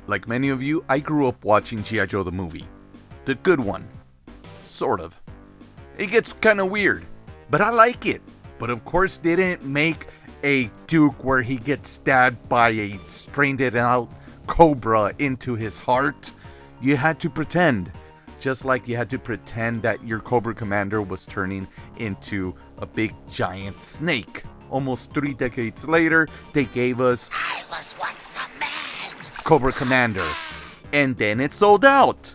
Like many of you, I grew up watching G.I. Joe the movie. The good one. Sort of. It gets kind of weird, but I like it. But of course they didn't make a Duke where he gets stabbed by a strained out cobra into his heart. You had to pretend. Just like you had to pretend that your Cobra Commander was turning into a big giant snake. Almost 3 decades later, they gave us I was once a man. Cobra Commander. And then it sold out.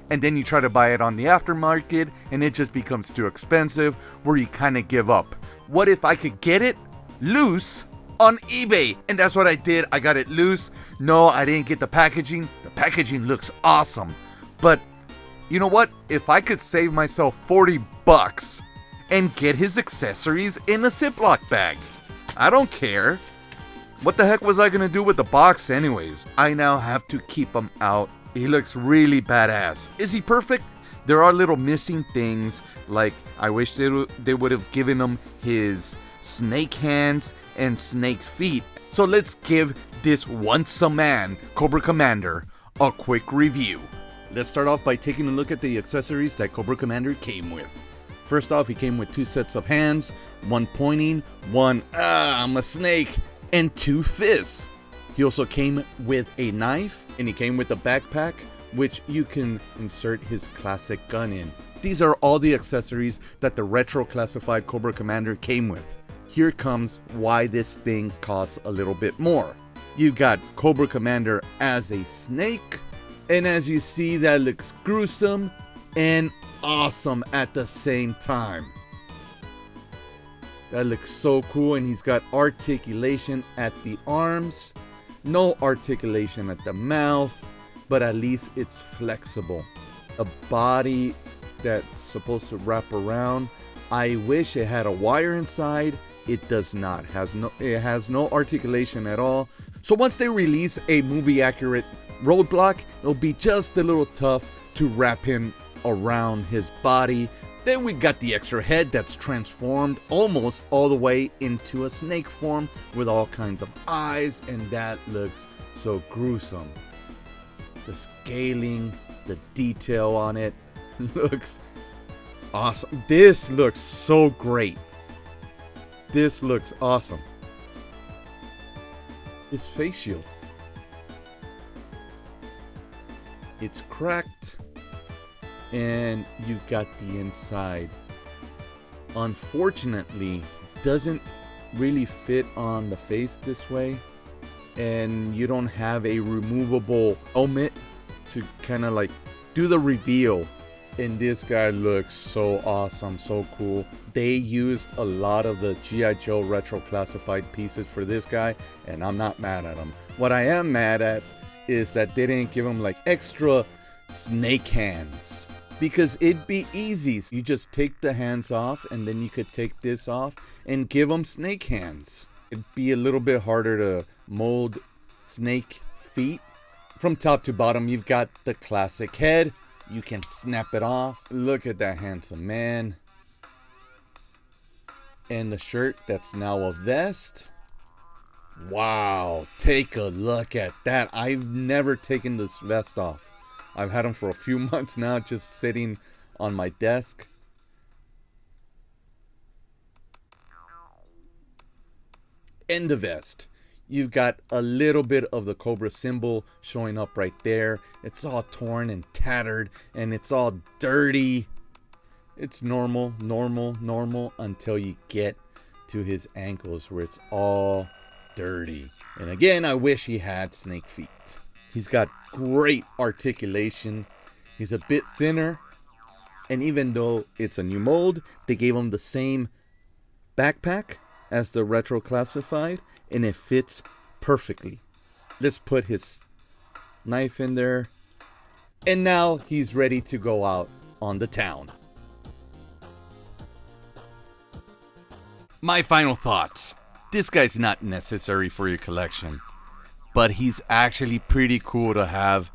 And then you try to buy it on the aftermarket and it just becomes too expensive where you kind of give up. What if I could get it loose on eBay? And that's what I did. I got it loose. No, I didn't get the packaging. The packaging looks awesome. But you know what? If I could save myself 40 bucks and get his accessories in a Ziploc bag, I don't care. What the heck was I gonna do with the box anyways? I now have to keep him out. He looks really badass. Is he perfect? There are little missing things, like I wish they would have given him his snake hands and snake feet. So let's give this once a man Cobra Commander a quick review. Let's start off by taking a look at the accessories that Cobra Commander came with. First off, he came with 2 sets of hands, one pointing, one I'm a snake, and 2 fists. He also came with a knife, and he came with a backpack, which you can insert his classic gun in. These are all the accessories that the retro classified Cobra Commander came with. Here comes why this thing costs a little bit more. You got Cobra Commander as a snake, and as you see, that looks gruesome and awesome at the same time. That looks so cool, and he's got articulation at the arms, no articulation at the mouth, but at least it's flexible. A body that's supposed to wrap around. I wish it had a wire inside. It does not. It has no articulation at all. So once they release a movie accurate roadblock, it'll be just a little tough to wrap him around his body. Then we got the extra head that's transformed almost all the way into a snake form with all kinds of eyes, and that looks so gruesome. The scaling, the detail on it looks awesome. This looks so great. This looks awesome. His face shield. It's cracked, and you've got the inside. Unfortunately, doesn't really fit on the face this way, and you don't have a removable helmet to kind of like do the reveal. And this guy looks so awesome, so cool. They used a lot of the G.I. Joe retro classified pieces for this guy, and I'm not mad at them. What I am mad at is that they didn't give him like extra snake hands, because it'd be easy. You just take the hands off, and then you could take this off and give him snake hands. It'd be a little bit harder to mold snake feet. From top to bottom, you've got the classic head. You can snap it off. Look at that handsome man. And the shirt that's now a vest. Wow, take a look at that. I've never taken this vest off. I've had them for a few months now, just sitting on my desk. And the vest. You've got a little bit of the Cobra symbol showing up right there. It's all torn and tattered, and it's all dirty. It's normal until you get to his ankles where it's all dirty. And again, I wish he had snake feet. He's got great articulation. He's a bit thinner. And even though it's a new mold, they gave him the same backpack as the retro classified, and it fits perfectly. Let's put his knife in there. And now he's ready to go out on the town. My final thoughts. This guy's not necessary for your collection, but he's actually pretty cool to have,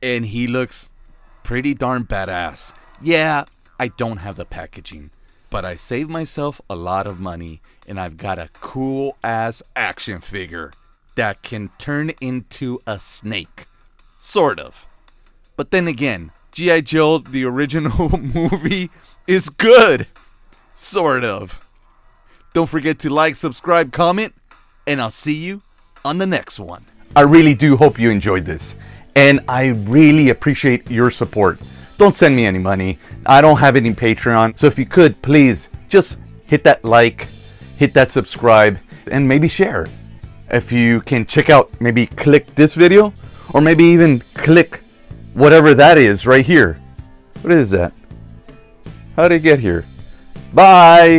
and he looks pretty darn badass. Yeah, I don't have the packaging, but I saved myself a lot of money, and I've got a cool ass action figure that can turn into a snake. Sort of. But then again, G.I. Joe, the original movie, is good. Sort of. Don't forget to like, subscribe, comment, and I'll see you on the next one. I really do hope you enjoyed this, and I really appreciate your support. Don't send me any money. I don't have any Patreon, so if you could, please, just hit that like, hit that subscribe, and maybe share. If you can check out, maybe click this video, or maybe even click whatever that is right here. What is that? How did it get here? Bye!